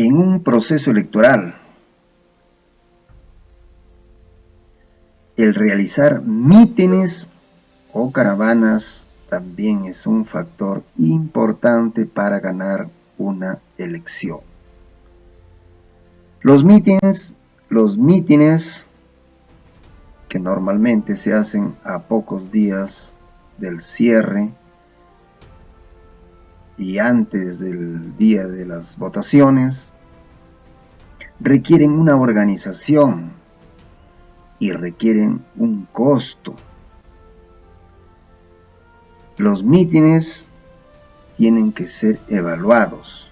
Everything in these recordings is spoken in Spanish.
En un proceso electoral, el realizar mítines o caravanas también es un factor importante para ganar una elección. Los mítines que normalmente se hacen a pocos días del cierre y antes del día de las votaciones, requieren una organización y requieren un costo. Los mítines tienen que ser evaluados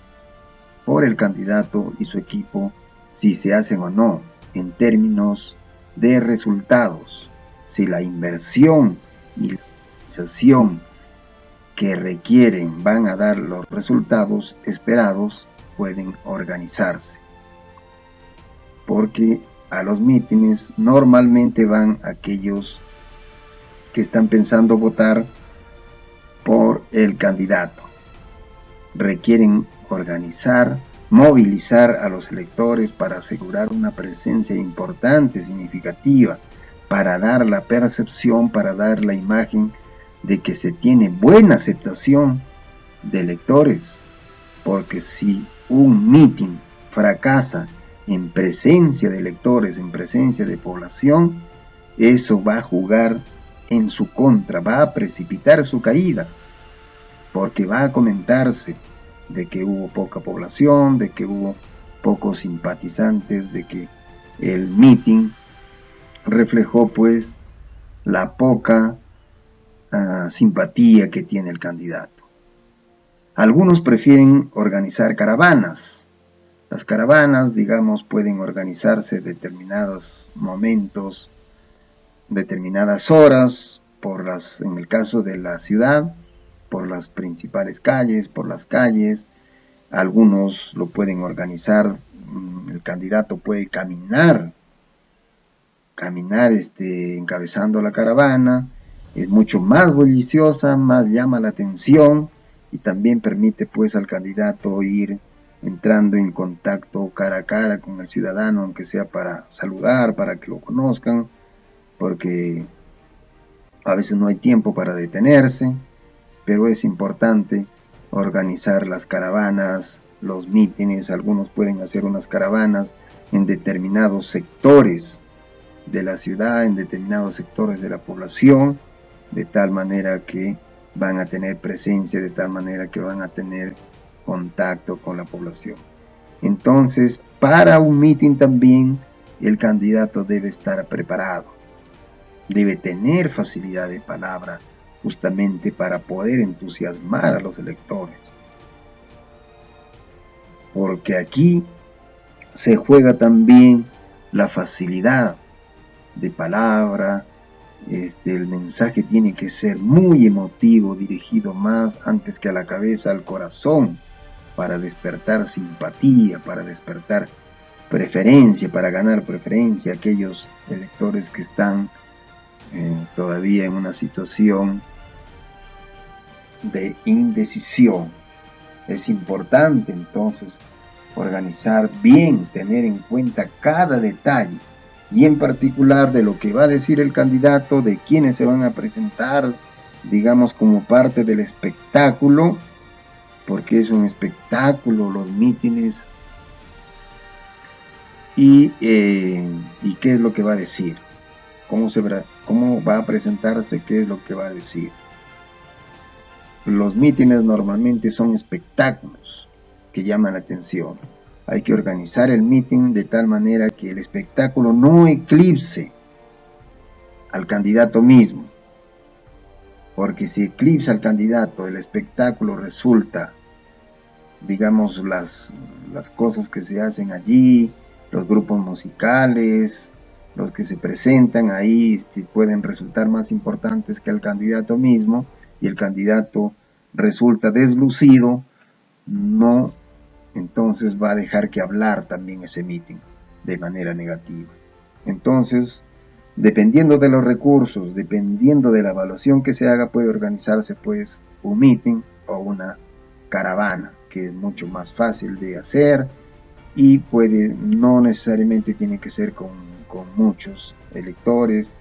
por el candidato y su equipo si se hacen o no en términos de resultados, si la inversión y la organización que requieren van a dar los resultados esperados, pueden organizarse. Porque a los mítines normalmente van aquellos que están pensando votar por el candidato. Requieren organizar, movilizar a los electores para asegurar una presencia importante, significativa, para dar la percepción, para dar la imagen de que se tiene buena aceptación de electores, porque si un mitin fracasa en presencia de electores, en presencia de población, eso va a jugar en su contra, va a precipitar su caída, porque va a comentarse de que hubo poca población, de que hubo pocos simpatizantes, de que el mitin reflejó pues la poca simpatía que tiene el candidato. Algunos prefieren organizar caravanas. Las caravanas, digamos, pueden organizarse en determinados momentos, determinadas horas, en el caso de la ciudad, por las principales calles, por las calles. Algunos lo pueden organizar, el candidato puede caminar encabezando la caravana, es mucho más bulliciosa, más llama la atención y también permite pues al candidato ir entrando en contacto cara a cara con el ciudadano, aunque sea para saludar, para que lo conozcan, porque a veces no hay tiempo para detenerse, pero es importante organizar las caravanas, los mítines. Algunos pueden hacer unas caravanas en determinados sectores de la ciudad, en determinados sectores de la población, de tal manera que van a tener presencia, de tal manera que van a tener contacto con la población. Entonces, para un mitin también el candidato debe estar preparado, debe tener facilidad de palabra, justamente para poder entusiasmar a los electores. Porque aquí se juega también la facilidad de palabra. El mensaje tiene que ser muy emotivo, dirigido más antes que a la cabeza, al corazón, para despertar simpatía, para despertar preferencia, para ganar preferencia a aquellos electores que están todavía en una situación de indecisión. Es importante entonces organizar bien, tener en cuenta cada detalle y en particular de lo que va a decir el candidato, de quiénes se van a presentar, digamos, como parte del espectáculo, porque es un espectáculo los mítines, y qué es lo que va a decir, cómo va a presentarse, qué es lo que va a decir. Los mítines normalmente son espectáculos que llaman la atención. Hay que organizar el mitin de tal manera que el espectáculo no eclipse al candidato mismo, porque si eclipsa al candidato, el espectáculo resulta, digamos, las cosas que se hacen allí, los grupos musicales, los que se presentan ahí, pueden resultar más importantes que el candidato mismo, y el candidato resulta deslucido, no, entonces va a dejar que hablar también ese mitin de manera negativa. Entonces, dependiendo de los recursos, dependiendo de la evaluación que se haga, puede organizarse pues un mitin o una caravana, que es mucho más fácil de hacer y no necesariamente tiene que ser con muchos electores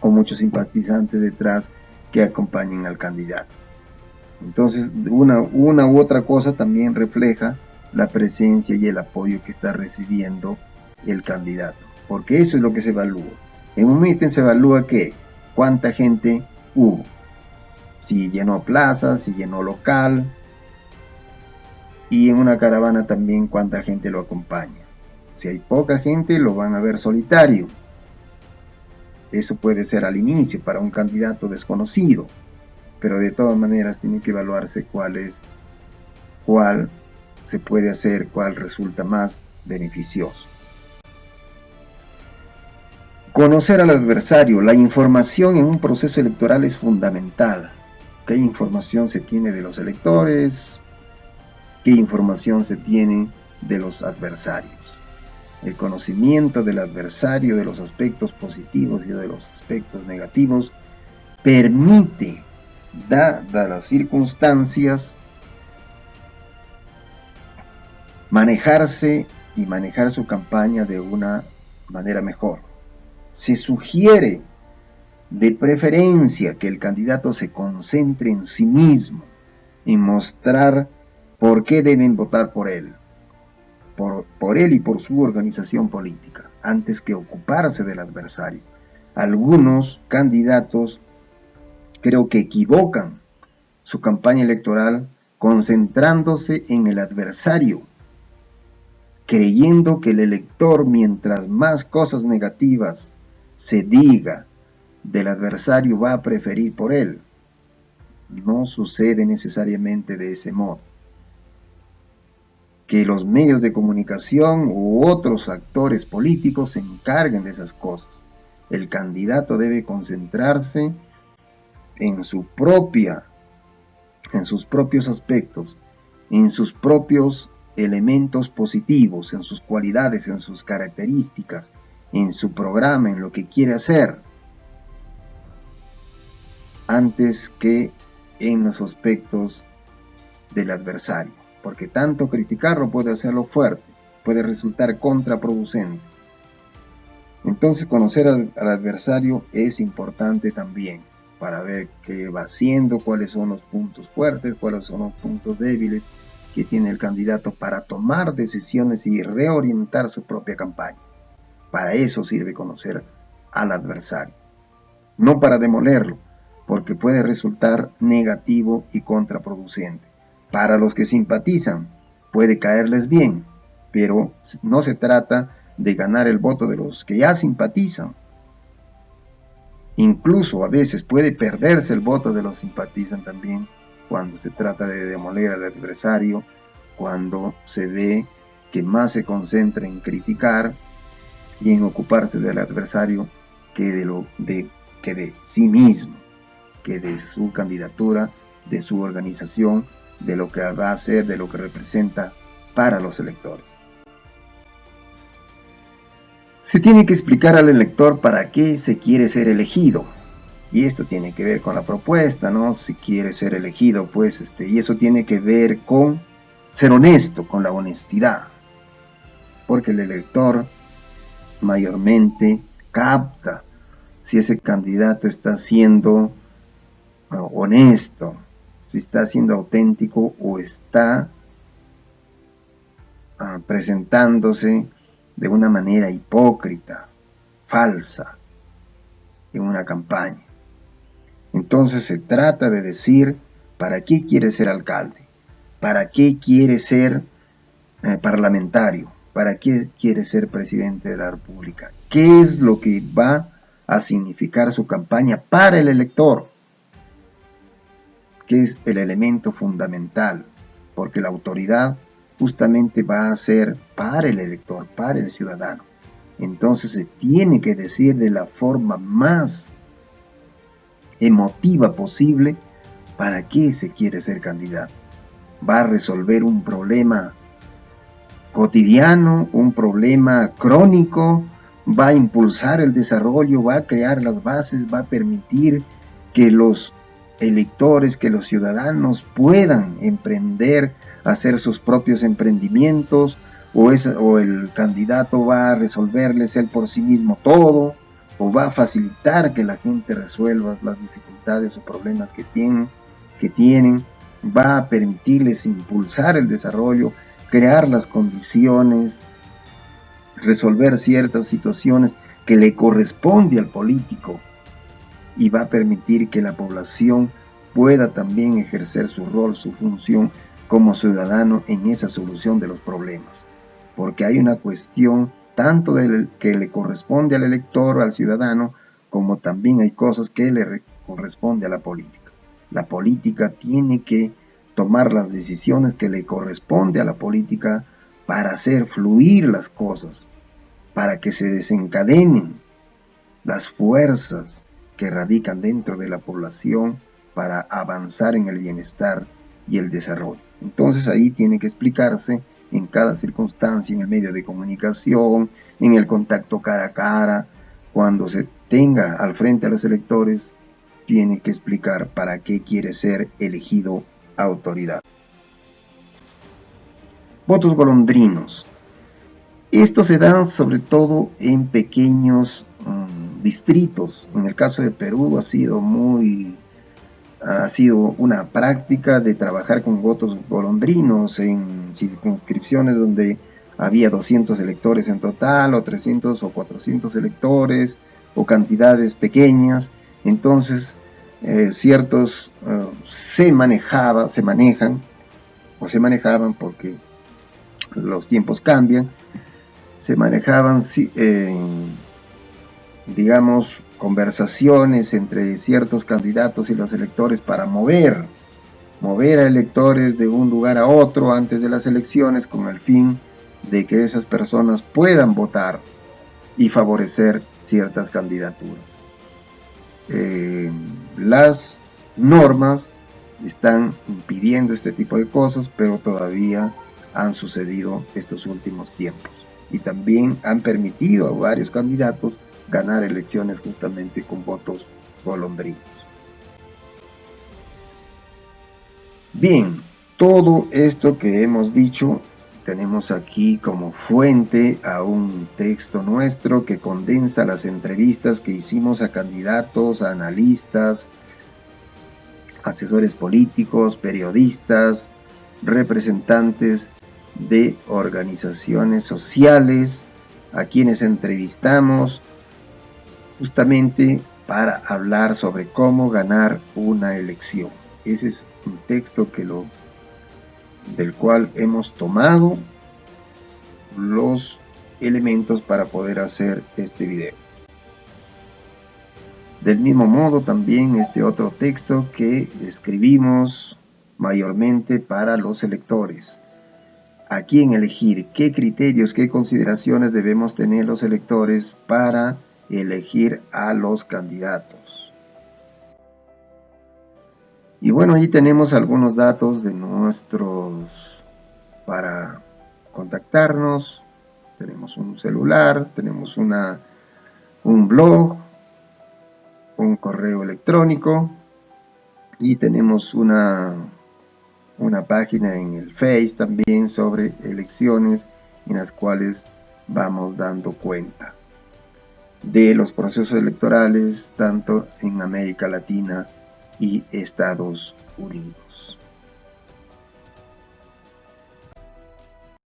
o muchos simpatizantes detrás que acompañen al candidato. Entonces, una u otra cosa también refleja la presencia y el apoyo que está recibiendo el candidato, porque eso es lo que se evalúa. En un mitin se evalúa cuánta gente hubo, si llenó plazas, si llenó local, y en una caravana también cuánta gente lo acompaña. Si hay poca gente, lo van a ver solitario. Eso puede ser al inicio para un candidato desconocido, pero de todas maneras tiene que evaluarse cuál se puede hacer, cuál resulta más beneficioso. Conocer al adversario. La información en un proceso electoral es fundamental. ¿Qué información se tiene de los electores? ¿Qué información se tiene de los adversarios? El conocimiento del adversario, de los aspectos positivos y de los aspectos negativos, permite, dadas las circunstancias, manejarse y manejar su campaña de una manera mejor. Se sugiere de preferencia que el candidato se concentre en sí mismo, en mostrar por qué deben votar por él, por él y por su organización política, antes que ocuparse del adversario. Algunos candidatos creo que equivocan su campaña electoral concentrándose en el adversario, creyendo que el elector, mientras más cosas negativas se diga del adversario, va a preferir por él. No sucede necesariamente de ese modo. Que los medios de comunicación u otros actores políticos se encarguen de esas cosas. El candidato debe concentrarse en sus propios aspectos, en sus propios elementos positivos, en sus cualidades, en sus características, en su programa, en lo que quiere hacer, antes que en los aspectos del adversario, porque tanto criticarlo puede hacerlo fuerte, puede resultar contraproducente. Entonces conocer al adversario es importante también para ver qué va haciendo, cuáles son los puntos fuertes, cuáles son los puntos débiles que tiene el candidato para tomar decisiones y reorientar su propia campaña. Para eso sirve conocer al adversario, no para demolerlo, porque puede resultar negativo y contraproducente. Para los que simpatizan, puede caerles bien, pero no se trata de ganar el voto de los que ya simpatizan. Incluso a veces puede perderse el voto de los que simpatizan también cuando se trata de demoler al adversario, cuando se ve que más se concentra en criticar y en ocuparse del adversario que de sí mismo, que de su candidatura, de su organización, de lo que va a hacer, de lo que representa para los electores. Se tiene que explicar al elector para qué se quiere ser elegido. Y esto tiene que ver con la propuesta, ¿no? Si quiere ser elegido, pues, y eso tiene que ver con ser honesto, con la honestidad. Porque el elector mayormente capta si ese candidato está siendo honesto, si está siendo auténtico o está presentándose de una manera hipócrita, falsa, en una campaña. Entonces se trata de decir para qué quiere ser alcalde, para qué quiere ser parlamentario, para qué quiere ser presidente de la República, qué es lo que va a significar su campaña para el elector, que es el elemento fundamental, porque la autoridad justamente va a ser para el elector, para el ciudadano. Entonces se tiene que decir de la forma más emotiva posible para qué se quiere ser candidato. Va a resolver un problema cotidiano, un problema crónico, va a impulsar el desarrollo, va a crear las bases, va a permitir que los electores, que los ciudadanos puedan emprender, hacer sus propios emprendimientos, o el candidato va a resolverles él por sí mismo todo, o va a facilitar que la gente resuelva las dificultades o problemas que tienen, va a permitirles impulsar el desarrollo, crear las condiciones, resolver ciertas situaciones que le corresponde al político, y va a permitir que la población pueda también ejercer su rol, su función como ciudadano en esa solución de los problemas. Porque hay una cuestión tanto que le corresponde al elector o al ciudadano, como también hay cosas que le corresponde a la política. La política tiene que tomar las decisiones que le corresponde a la política para hacer fluir las cosas, para que se desencadenen las fuerzas que radican dentro de la población para avanzar en el bienestar y el desarrollo. Entonces ahí tiene que explicarse en cada circunstancia, en el medio de comunicación, en el contacto cara a cara, cuando se tenga al frente a los electores, tiene que explicar para qué quiere ser elegido autoridad. Votos golondrinos. Estos se dan sobre todo en pequeños distritos. En el caso de Perú ha sido una práctica de trabajar con votos golondrinos en circunscripciones donde había 200 electores en total, o 300 o 400 electores, o cantidades pequeñas. Entonces, ciertos se manejaban porque los tiempos cambian, se manejaban, digamos, conversaciones entre ciertos candidatos y los electores para mover a electores de un lugar a otro antes de las elecciones, con el fin de que esas personas puedan votar y favorecer ciertas candidaturas. Las normas están impidiendo este tipo de cosas, pero todavía han sucedido estos últimos tiempos, y también han permitido a varios candidatos ganar elecciones justamente con votos golondrinos. Bien, todo esto que hemos dicho, tenemos aquí como fuente a un texto nuestro que condensa las entrevistas que hicimos a candidatos, a analistas, asesores políticos, periodistas, representantes de organizaciones sociales, a quienes entrevistamos justamente para hablar sobre cómo ganar una elección. Ese es un texto del cual hemos tomado los elementos para poder hacer este video. Del mismo modo también este otro texto que escribimos mayormente para los electores. ¿A quién elegir? ¿Qué criterios, qué consideraciones debemos tener los electores para elegir a los candidatos? Y bueno, ahí tenemos algunos datos de para contactarnos. Tenemos un celular, tenemos un blog, un correo electrónico, y tenemos una página en el Face también sobre elecciones, en las cuales vamos dando cuenta de los procesos electorales tanto en América Latina y Estados Unidos.